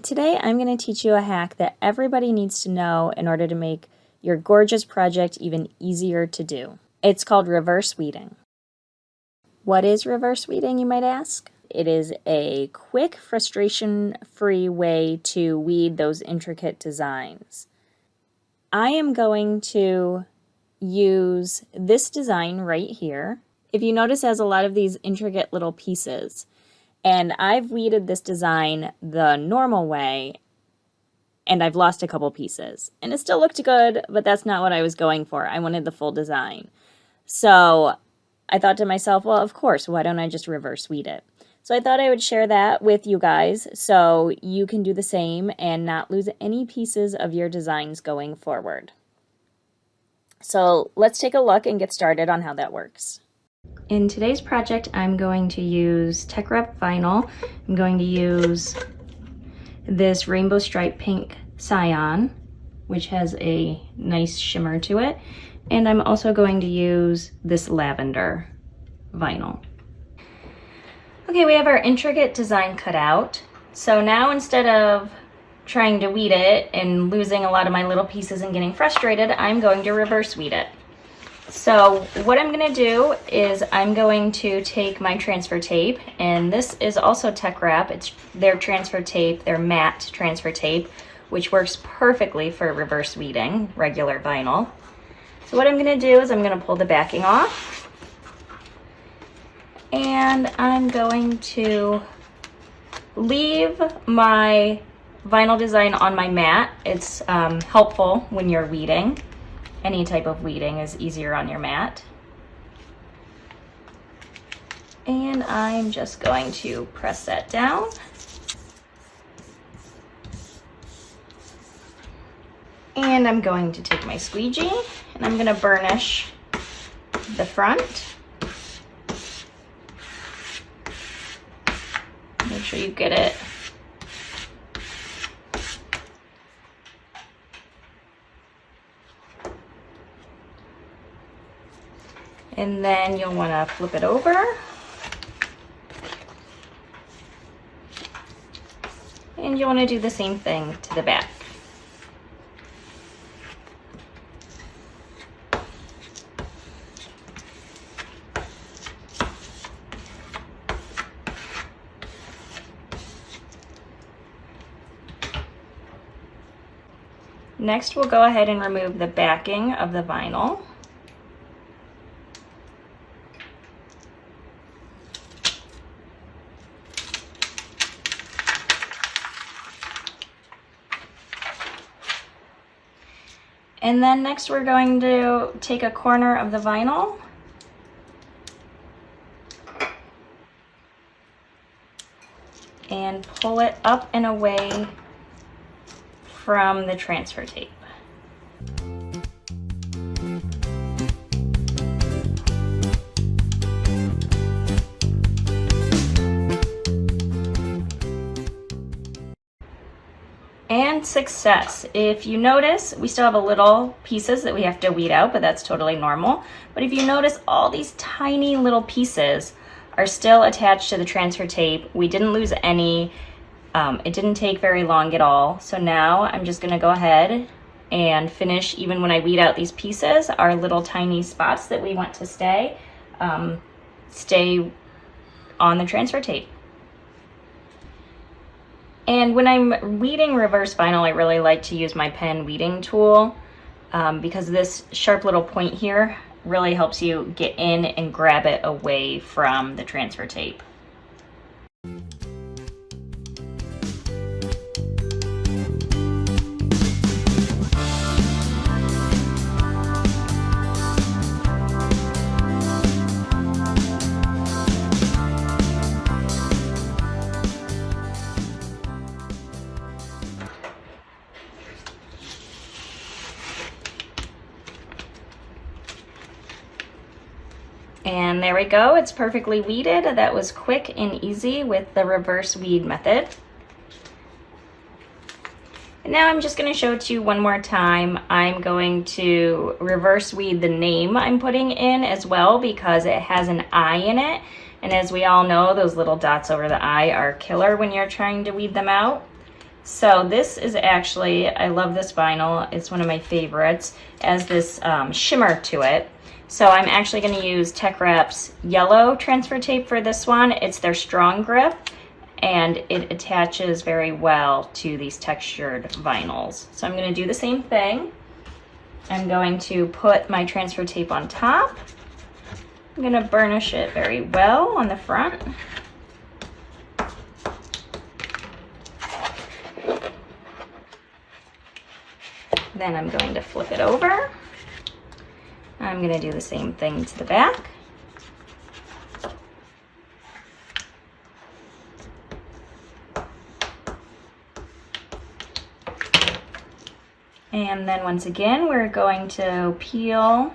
Today I'm going to teach you a hack that everybody needs to know in order to make your gorgeous project even easier to do. It's called reverse weeding. What is reverse weeding, you might ask? It is a quick, frustration-free way to weed those intricate designs. I am going to use this design right here. If you notice, it has a lot of these intricate little pieces. And I've weeded this design the normal way, and I've lost a couple pieces. And it still looked good, but that's not what I was going for. I wanted the full design. So I thought to myself, well, of course, why don't I just reverse weed it? So I thought I would share that with you guys so you can do the same and not lose any pieces of your designs going forward. So let's take a look and get started on how that works. In today's project, I'm going to use Tech Wrap vinyl. I'm going to use this rainbow stripe pink cyan, which has a nice shimmer to it. And I'm also going to use this lavender vinyl. Okay, we have our intricate design cut out. So now instead of trying to weed it and losing a lot of my little pieces and getting frustrated, I'm going to reverse weed it. So what I'm going to do is I'm going to take my transfer tape, and this is also Tech Wrap. It's their transfer tape, their matte transfer tape, which works perfectly for reverse weeding, regular vinyl. So what I'm going to do is I'm going to pull the backing off, and I'm going to leave my vinyl design on my mat. It's helpful when you're weeding. Any type of weeding is easier on your mat. And I'm just going to press that down. And I'm going to take my squeegee and I'm going to burnish the front. Make sure you get it and then you'll want to flip it over and you'll want to do the same thing to the back. Next, we'll go ahead and remove the backing of the vinyl. And then next we're going to take a corner of the vinyl and pull it up and away from the transfer tape. And success. If you notice, we still have a little pieces that we have to weed out, but that's totally normal. But if you notice, all these tiny little pieces are still attached to the transfer tape. We didn't lose any. It didn't take very long at all. So now I'm just gonna go ahead and finish, even when I weed out these pieces, our little tiny spots that we want to stay on the transfer tape. And when I'm weeding reverse vinyl, I really like to use my pen weeding tool because this sharp little point here really helps you get in and grab it away from the transfer tape. And there we go, it's perfectly weeded. That was quick and easy with the reverse weed method. And now I'm just going to show it to you one more time. I'm going to reverse weed the name I'm putting in as well because it has an I in it. And as we all know, those little dots over the I are killer when you're trying to weed them out. So this is actually, I love this vinyl. It's one of my favorites. It has this shimmer to it. So I'm actually going to use Teckwrap's yellow transfer tape for this one. It's their strong grip, and it attaches very well to these textured vinyls. So I'm going to do the same thing. I'm going to put my transfer tape on top. I'm going to burnish it very well on the front. Then I'm going to flip it over. I'm going to do the same thing to the back. And then once again, we're going to peel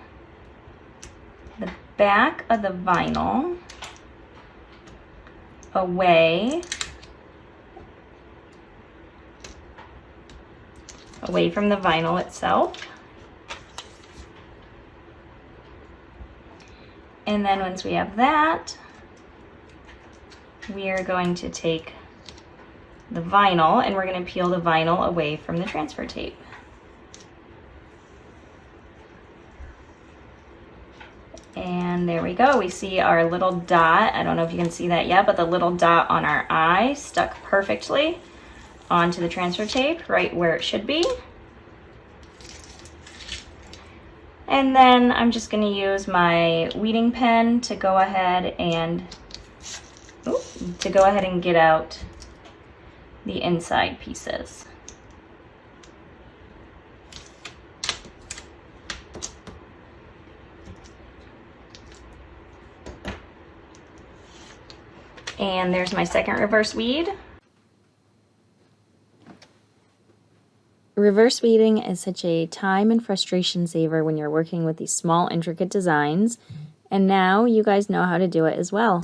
the back of the vinyl away from the vinyl itself. And then once we have that, we are going to take the vinyl and we're going to peel the vinyl away from the transfer tape. And there we go. We see our little dot. I don't know if you can see that yet, but the little dot on our eye stuck perfectly onto the transfer tape, right where it should be. And then I'm just going to use my weeding pen to go ahead and get out the inside pieces. And there's my second reverse weed. Reverse weeding is such a time and frustration saver when you're working with these small, intricate designs, and now you guys know how to do it as well.